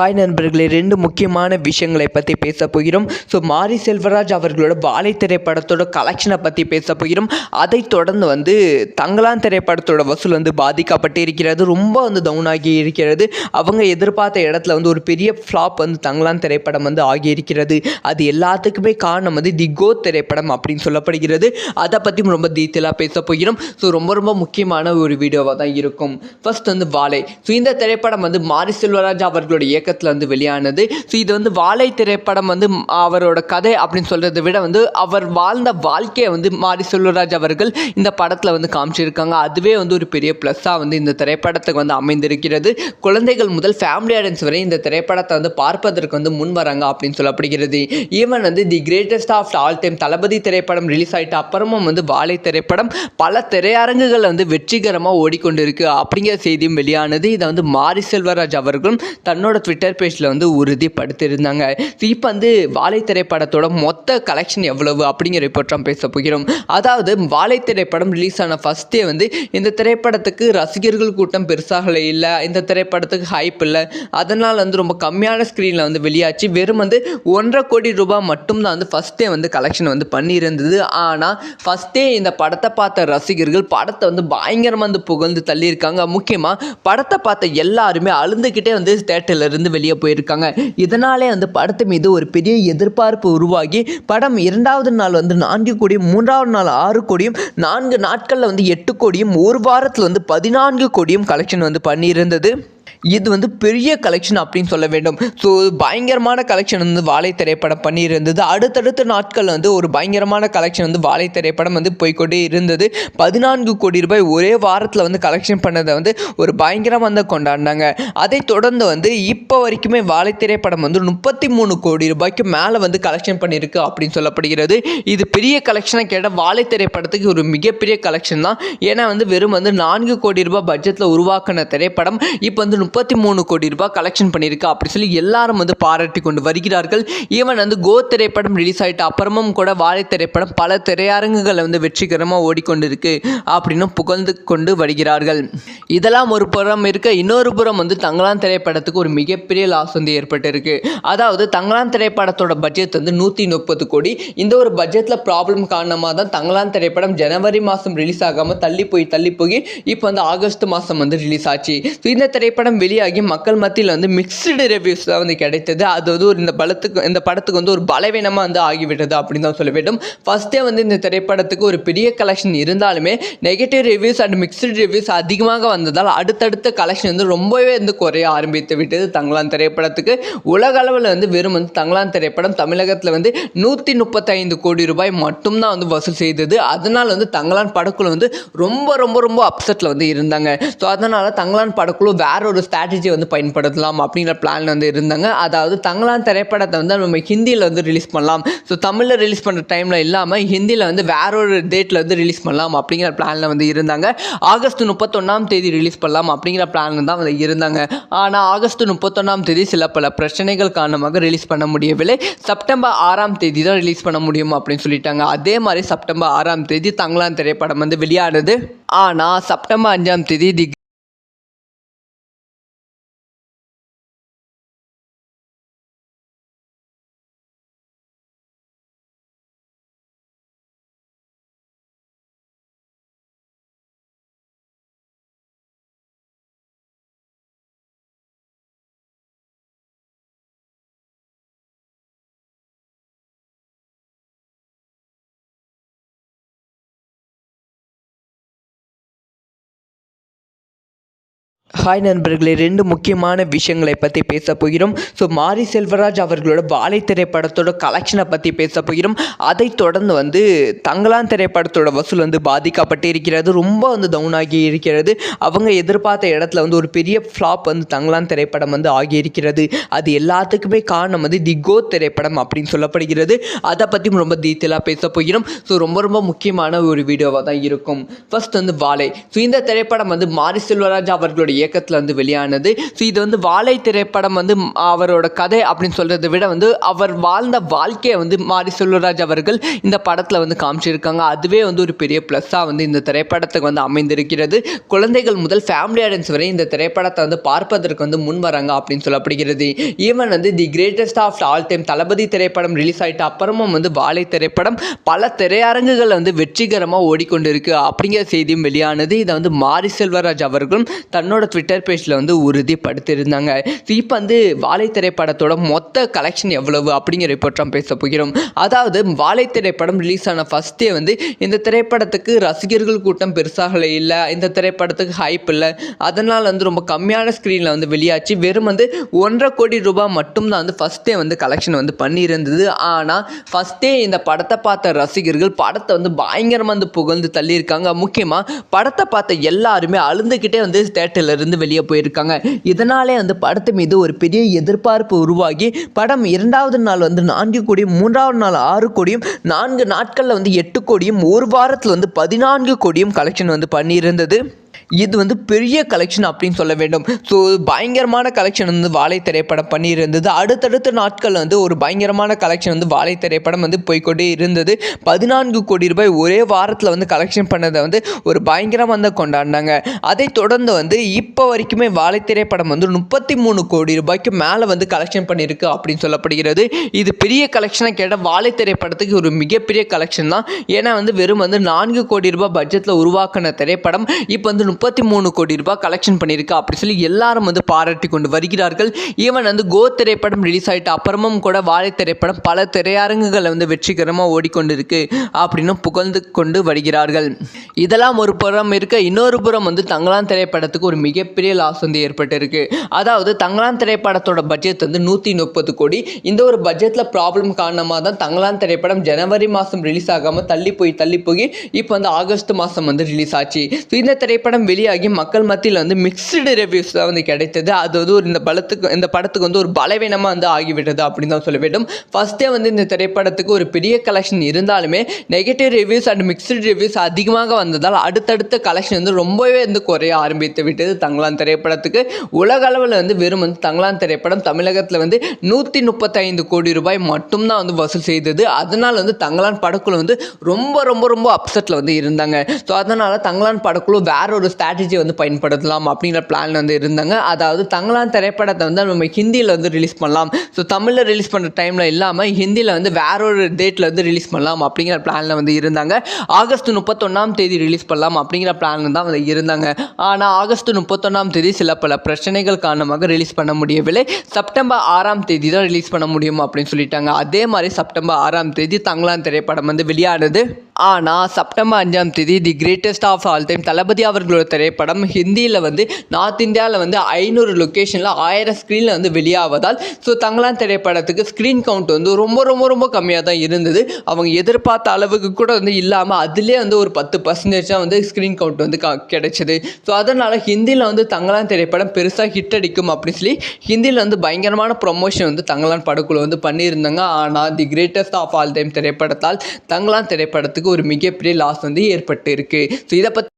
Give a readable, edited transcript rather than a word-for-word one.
Hi நண்பர்களே, ரெண்டு முக்கியமான விஷயங்களை பற்றி பேச போகிறோம். மாரி செல்வராஜ் அவர்களோட வாழை திரைப்படத்தோட கலெக்ஷனை பற்றி பேச போகிறோம். அதை தொடர்ந்து தங்கலான் திரைப்படத்தோட வசூல் பாதிக்கப்பட்டு இருக்கிறது. ரொம்ப டவுன் ஆகி இருக்கிறது. அவங்க எதிர்பார்த்த இடத்துல ஒரு பெரிய ஃப்ளாப் தங்கலான் திரைப்படம் ஆகியிருக்கிறது. அது எல்லாத்துக்குமே காரணம் தி கோத் திரைப்படம் அப்படின்னு சொல்லப்படுகிறது. அதை பற்றியும் ரொம்ப டீட்டெயிலாக பேச போகிறோம். ரொம்ப ரொம்ப முக்கியமான ஒரு வீடியோவாக தான் இருக்கும். ஃபர்ஸ்ட் வாழை. இந்த திரைப்படம் மாரி செல்வராஜ் அவர்களுடைய இயக்கத்தில் வெளியானது. இது வாழை திரைப்படம் அவரோட கதை அப்படின்னு சொல்றதை விட அவர் வாழ்ந்த வாழ்க்கையை மாரி செல்வராஜ் அவர்கள் இந்த படத்தில் காமிச்சிருக்காங்க. அதுவே ஒரு பெரிய ப்ளஸ்ஸாக இந்த திரைப்படத்துக்கு அமைந்திருக்கிறது. குழந்தைகள் முதல் ஃபேமிலி ஆடியன்ஸ் வரை இந்த திரைப்படத்தை பார்ப்பதற்கு முன் வராங்க அப்படின்னு சொல்லப்படுகிறது. Even the greatest of all time Thalapathy திரைப்படம் ரிலீஸ் ஆகிட்ட அப்புறமும் வாழை திரைப்படம் பல திரையரங்குகள் வெற்றிகரமாக ஓடிக்கொண்டிருக்கு அப்படிங்கிற செய்தியும் வெளியானது. இதை மாரி செல்வராஜ் அவர்களும் தன்னோட ட்விட்டர் பேஜில் உறுதிப்படுத்தியிருந்தாங்க. இப்போ வாழை திரைப்படத்தோட மொத்த கலெக்ஷன் எவ்வளவு அப்படிங்கிற ரிப்போர்ட்லாம் பேச போகிறோம். அதாவது வாழை திரைப்படம் ரிலீஸ் ஆன ஃபஸ்ட்டே இந்த திரைப்படத்துக்கு ரசிகர்கள் கூட்டம் பெருசாக இல்லை, இந்த திரைப்படத்துக்கு ஹைப் இல்லை, அதனால் ரொம்ப கம்மியான ஸ்க்ரீனில் வெளியாச்சு. வெறும் 1.5 கோடி ரூபாய் மட்டும்தான் ஃபஸ்ட்டே கலெக்ஷன் பண்ணியிருந்தது. ஆனால் ஃபஸ்ட்டே இந்த படத்தை பார்த்த ரசிகர்கள் படத்தை பயங்கரமாக புகழ்ந்து தள்ளியிருக்காங்க. முக்கியமாக படத்தை பார்த்த எல்லாருமே அழுந்துக்கிட்டே தேட்டர்லேருந்து வெளியே போயிருக்காங்க. இதனாலே படத்து மீது ஒரு பெரிய எதிர்பார்ப்பு உருவாகி படம் 2வது நாள் 4 கோடியும், 3வது நாள் 6 கோடியும், 4 நாட்களில் 8 கோடியும், ஒரு வாரத்தில் 14 கோடியும் கலெக்ஷன் பண்ணியிருந்தது. இது பெரிய கலெக்ஷன் அப்படின்னு சொல்ல வேண்டும். பயங்கரமான கலெக்ஷன் வாழை திரைப்படம் பண்ணியிருந்தது. அடுத்தடுத்த நாட்கள் ஒரு பயங்கரமான கலெக்ஷன் வாழை திரைப்படம் போய்கொண்டே இருந்தது. 14 கோடி ரூபாய் ஒரே வாரத்தில் கலெக்ஷன் பண்ணதை ஒரு பயங்கரமாக கொண்டாடினாங்க. அதை தொடர்ந்து இப்போ வரைக்குமே வாழை திரைப்படம் 33 கோடி ரூபாய்க்கு மேலே கலெக்ஷன் பண்ணியிருக்கு அப்படின்னு சொல்லப்படுகிறது. இது பெரிய கலெக்ஷனாக கேட்டால் வாழை திரைப்படத்துக்கு ஒரு மிகப்பெரிய கலெக்ஷன் தான். ஏன்னா வெறும் 4 கோடி ரூபாய் பட்ஜெட்டில் உருவாக்கின திரைப்படம் இப்போ 33 கோடி ரூபாய் கலெக்ஷன் பண்ணியிருக்கு அப்படி சொல்லி எல்லாரும் பாராட்டி கொண்டு வருகிறார்கள். ஈவன் கோத் திரைப்படம் ரிலீஸ் ஆகிட்ட அப்புறமும் கூட வாழை திரைப்படம் பல திரையரங்குகள் வெற்றிகரமாக ஓடிக்கொண்டிருக்கு அப்படின்னு புகழ்ந்து கொண்டு வருகிறார்கள். இதெல்லாம் ஒரு புறம் இருக்க, இன்னொரு புறம் தங்கலான் திரைப்படத்துக்கு ஒரு மிகப்பெரிய லாஸ் ஏற்பட்டிருக்கு. அதாவது தங்கலான் திரைப்படத்தோட பட்ஜெட் 130 கோடி. இந்த ஒரு பட்ஜெட்டில் ப்ராப்ளம் காரணமாக தான் தங்கலான் திரைப்படம் ஜனவரி மாதம் ரிலீஸ் ஆகாமல் தள்ளி போய் இப்போ ஆகஸ்ட் மாதம் ரிலீஸ் ஆச்சு. இந்த திரைப்படம் வெளியாகி மக்கள் மத்தியில் மிக்ஸ்டு ரிவ்யூஸ் தான் கிடைத்தது. அது இந்த படத்துக்கு ஒரு பலவீனமாக ஆகிவிட்டது அப்படின்னு தான் சொல்ல வேண்டும். ஃபர்ஸ்டே இந்த திரைப்படத்துக்கு ஒரு பெரிய கலெக்ஷன் இருந்தாலுமே negative reviews and mixed reviews அதிகமாக வந்ததால் அடுத்தடுத்த கலெக்ஷன் ரொம்பவே குறைய ஆரம்பித்து விட்டது தங்கலான் திரைப்படத்துக்கு. உலக அளவில் வெறும் தங்கலான் திரைப்படம் தமிழகத்தில் 135 கோடி ரூபாய் மட்டும்தான் வசூல் செய்தது. அதனால் தங்கலான் படக்குழு ரொம்ப ரொம்ப ரொம்ப அப்செட்டில் இருந்தாங்க. ஸோ அதனால் தங்கலான் படக்குழு வேற ஒரு ஸ்ட்ராட்டஜி பயன்படுத்தலாம் அப்படிங்கிற பிளான் இருந்தாங்க. அதாவது தங்கலான் திரைப்படத்தை நம்ம ஹிந்தியில் ரிலீஸ் பண்ணலாம். ஸோ தமிழில் ரிலீஸ் பண்ணுற டைமில் இல்லாமல் ஹிந்தியில் வேற ஒரு டேட்டில் ரிலீஸ் பண்ணலாம் அப்படிங்கிற பிளானில் இருந்தாங்க. ஆகஸ்ட் 31ஆம் தேதி ரிலீஸ் பண்ணலாம் அப்படிங்கிற பிளான் தான் இருந்தாங்க. ஆனால் ஆகஸ்ட் 31ஆம் தேதி சில பல பிரச்சனைகள் காரணமாக ரிலீஸ் பண்ண முடியவில்லை. செப்டம்பர் 6ஆம் தேதி தான் ரிலீஸ் பண்ண முடியும் அப்படின்னு சொல்லிட்டாங்க. அதே மாதிரி செப்டம்பர் 6ஆம் தேதி தங்கலான் திரைப்படம் வெளியானது. ஆனால் செப்டம்பர் 5ஆம் தேதி ஹாய் நண்பர்களே, ரெண்டு முக்கியமான விஷயங்களை பற்றி பேச போகிறோம். மாரி செல்வராஜ் அவர்களோட வாழை திரைப்படத்தோட கலெக்ஷனை பற்றி பேச போகிறோம். அதை தொடர்ந்து தங்கலான் திரைப்படத்தோட வசூல் பாதிக்கப்பட்டு இருக்கிறது. ரொம்ப டவுன் ஆகி இருக்கிறது. அவங்க எதிர்பார்த்த இடத்துல ஒரு பெரிய ஃப்ளாப் தங்கலான் திரைப்படம் ஆகியிருக்கிறது. அது எல்லாத்துக்குமே காரணம் தி கோத் திரைப்படம் அப்படின்னு சொல்லப்படுகிறது. அதை பற்றியும் ரொம்ப டீட்டெயிலாக பேச போகிறோம். ரொம்ப ரொம்ப முக்கியமான ஒரு வீடியோவாக தான் இருக்கும். ஃபர்ஸ்ட் வாழை. இந்த திரைப்படம் மாரி செல்வராஜ் அவர்களுடைய இயக்கத்தில் வந்து வெளியானது. ஸோ இது வந்து வாழை திரைப்படம் வந்து அவரோட கதை அப்படின்னு சொல்கிறத விட வந்து அவர் வாழ்ந்த வாழ்க்கையை வந்து மாரி செல்வராஜ் அவர்கள் இந்த படத்தில் வந்து காமிச்சிருக்காங்க. அதுவே வந்து ஒரு பெரிய ப்ளஸ்ஸாக வந்து இந்த திரைப்படத்துக்கு வந்து அமைந்திருக்கிறது. குழந்தைகள் முதல் ஃபேமிலி ஆடியன்ஸ் வரை இந்த திரைப்படத்தை வந்து பார்ப்பதற்கு வந்து முன் வராங்க அப்படின்னு சொல்லப்படுகிறது. ஈவன் வந்து the greatest of all time Thalapathy திரைப்படம் ரிலீஸ் ஆகிட்ட அப்புறமும் வந்து வாழை திரைப்படம் பல திரையரங்குகள் வந்து வெற்றிகரமாக ஓடிக்கொண்டிருக்கு அப்படிங்கிற செய்தியும் வெளியானது. இதை வந்து மாரி செல்வராஜ் அவர்களும் தன்னோட ட்விட்டர் பேஜில் வந்து உறுதிப்படுத்தியிருந்தாங்க. இப்போ வந்து வாழை திரைப்படத்தோட மொத்த கலெக்ஷன் எவ்வளவு அப்படிங்கிற ரிப்போர்ட் பேச போகிறோம். அதாவது வாழை திரைப்படம் ரிலீஸ் ஆன ஃபர்ஸ்டே வந்து இந்த திரைப்படத்துக்கு ரசிகர்கள் கூட்டம் பெருசாக இல்லை, இந்த திரைப்படத்துக்கு ஹைப் இல்லை, அதனால் வந்து ரொம்ப கம்மியான ஸ்க்ரீனில் வந்து வெளியாச்சு. வெறும் வந்து 1.5 கோடி ரூபாய் மட்டும்தான் வந்து ஃபஸ்ட்டே வந்து கலெக்ஷன் வந்து பண்ணியிருந்தது. ஆனால் ஃபஸ்ட்டே இந்த படத்தை பார்த்த ரசிகர்கள் படத்தை வந்து பயங்கரமாக வந்து புகழ்ந்து தள்ளியிருக்காங்க. முக்கியமாக படத்தை பார்த்த எல்லாருமே அழுந்துக்கிட்டே வந்து தேட்டர்லேருந்து வெளியே போயிருக்காங்க. இதனாலே வந்து படத்து மீது ஒரு பெரிய எதிர்பார்ப்பு உருவாகி படம் 2வது நாள் வந்து 4 கோடியும், 3வது நாள் 6 கோடியும், 4 நாட்களில் வந்து 8 கோடியும், ஒரு வாரத்தில் வந்து 14 கோடியும் கலெக்ஷன் வந்து பண்ணியிருந்தது. இது வந்து பெரிய கலெக்ஷன் அப்படின்னு சொல்ல வேண்டும். ஸோ பயங்கரமான கலெக்ஷன் வந்து வாழை திரைப்படம் பண்ணியிருந்தது. அடுத்தடுத்த நாட்கள் வந்து ஒரு பயங்கரமான கலெக்ஷன் வந்து வாழை திரைப்படம் வந்து போய்கொண்டே இருந்தது. 14 கோடி ரூபாய் ஒரே வாரத்தில் வந்து கலெக்ஷன் பண்ணதை வந்து ஒரு பயங்கரமாக வந்து கொண்டாடினாங்க. அதை தொடர்ந்து வந்து இப்போ வரைக்குமே வாழை திரைப்படம் வந்து 33 கோடி ரூபாய்க்கு மேலே வந்து கலெக்ஷன் பண்ணியிருக்கு அப்படின்னு சொல்லப்படுகிறது. இது பெரிய கலெக்ஷனாக கேட்டால் வாழை திரைப்படத்துக்கு ஒரு மிகப்பெரிய கலெக்ஷன் தான். ஏன்னா வந்து வெறும் வந்து 4 கோடி ரூபாய் பட்ஜெட்டில் உருவாக்கின திரைப்படம் இப்போ வந்து 33 கோடி ரூபாய் கலெக்ஷன் பண்ணியிருக்கா அப்படி சொல்லி எல்லாரும் வந்து பாராட்டி கொண்டு வருகிறார்கள். ஈவன் வந்து கோ திரைப்படம் ரிலீஸ் ஆகிட்ட அப்புறமும் கூட வாழை திரைப்படம் பல திரையரங்குகளை வந்து வெற்றிகரமாக ஓடிக்கொண்டிருக்கு அப்படின்னு புகழ்ந்து கொண்டு வருகிறார்கள். இதெல்லாம் ஒரு புறம் இருக்க, இன்னொரு புறம் வந்து தங்கலான் திரைப்படத்துக்கு ஒரு மிகப்பெரிய லாஸ் வந்து ஏற்பட்டிருக்கு. அதாவது தங்கலான் திரைப்படத்தோட பட்ஜெட் வந்து 130 கோடி. இந்த ஒரு பட்ஜெட்டில் ப்ராப்ளம் காரணமாக தான் தங்கலான் திரைப்படம் ஜனவரி மாதம் ரிலீஸ் ஆகாமல் தள்ளி போய் இப்போ வந்து ஆகஸ்ட் மாதம் வந்து ரிலீஸ் ஆச்சு. ஸோ இந்த திரைப்படம் வெளியாகி மக்கள் மத்தியில் வந்து மிக்ஸ்டு ரிவ்யூஸ் தான் வந்து கிடைத்தது. அது வந்து ஒரு இந்த படத்துக்கு வந்து ஒரு பலவீனமாக வந்து ஆகிவிட்டது அப்படின்னு தான் சொல்ல வேண்டும். ஃபர்ஸ்டே வந்து இந்த திரைப்படத்துக்கு ஒரு பெரிய கலெக்ஷன் இருந்தாலுமே negative reviews and mixed reviews அதிகமாக வந்ததால் அடுத்தடுத்த கலெக்ஷன் வந்து ரொம்பவே வந்து குறைய ஆரம்பித்து விட்டது தங்கலான் திரைப்படத்துக்கு. உலக அளவில் வந்து வெறும் வந்து தங்கலான் திரைப்படம் தமிழகத்தில் வந்து 135 கோடி ரூபாய் மட்டும்தான் வந்து வசூல் செய்தது. அதனால் வந்து தங்கலான் படக்குழு வந்து ரொம்ப ரொம்ப ரொம்ப அப்செட்டில் வந்து இருந்தாங்க. ஸோ அதனால் தங்கலான் படக்குழு வேற ஒரு ஸ்ட்ராட்டஜி வந்து பயன்படுத்தலாம் அப்படிங்கிற பிளான் வந்து இருந்தாங்க. அதாவது தங்கலான் திரைப்படத்தை வந்து நம்ம ஹிந்தியில் வந்து ரிலீஸ் பண்ணலாம். ஸோ தமிழில் ரிலீஸ் பண்ணுற டைமில் இல்லாமல் ஹிந்தியில் வந்து வேற ஒரு டேட்டில் வந்து ரிலீஸ் பண்ணலாம் அப்படிங்கிற பிளானில் வந்து இருந்தாங்க. ஆகஸ்ட் 31ஆம் தேதி ரிலீஸ் பண்ணலாம் அப்படிங்கிற பிளான் தான் வந்து இருந்தாங்க. ஆனால் ஆகஸ்ட் 31ஆம் தேதி சில பல பிரச்சனைகள் காரணமாக ரிலீஸ் பண்ண முடியவில்லை. செப்டம்பர் 6ஆம் தேதி தான் ரிலீஸ் பண்ண முடியும் அப்படின்னு சொல்லிட்டாங்க. அதே மாதிரி செப்டம்பர் 6ஆம் தேதி தங்கலான் திரைப்படம் வந்து வெளியானது. ஆனால் செப்டம்பர் 5ஆம் தேதி the greatest of all time Thalapathy அவர்களோட திரைப்படம் ஹிந்தியில் வந்து நார்த் இந்தியாவில் வந்து 500 லொக்கேஷனில் 1000 ஸ்க்ரீனில் வந்து வெளியாவதால் ஸோ தங்கலான் திரைப்படத்துக்கு ஸ்க்ரீன் கவுண்ட் வந்து ரொம்ப ரொம்ப ரொம்ப கம்மியாக தான் இருந்தது. அவங்க எதிர்பார்த்த அளவுக்கு கூட வந்து இல்லாமல் அதிலே வந்து ஒரு 10% வந்து ஸ்க்ரீன் கவுண்ட் வந்து கிடைச்சது. ஸோ அதனால் ஹிந்தியில் வந்து தங்கலான் திரைப்படம் பெருசாக ஹிட் அடிக்கும் அப்படின்னு சொல்லி ஹிந்தியில் வந்து பயங்கரமான ப்ரொமோஷன் வந்து தங்கலான் படக்குழு வந்து பண்ணியிருந்தாங்க. ஆனால் the greatest of all time திரைப்படத்தால் தங்கலான் திரைப்படத்துக்கு ஒரு மிகப்பெரிய லாஸ் வந்து ஏற்பட்டு இருக்கு. ஸோ இதை பற்றி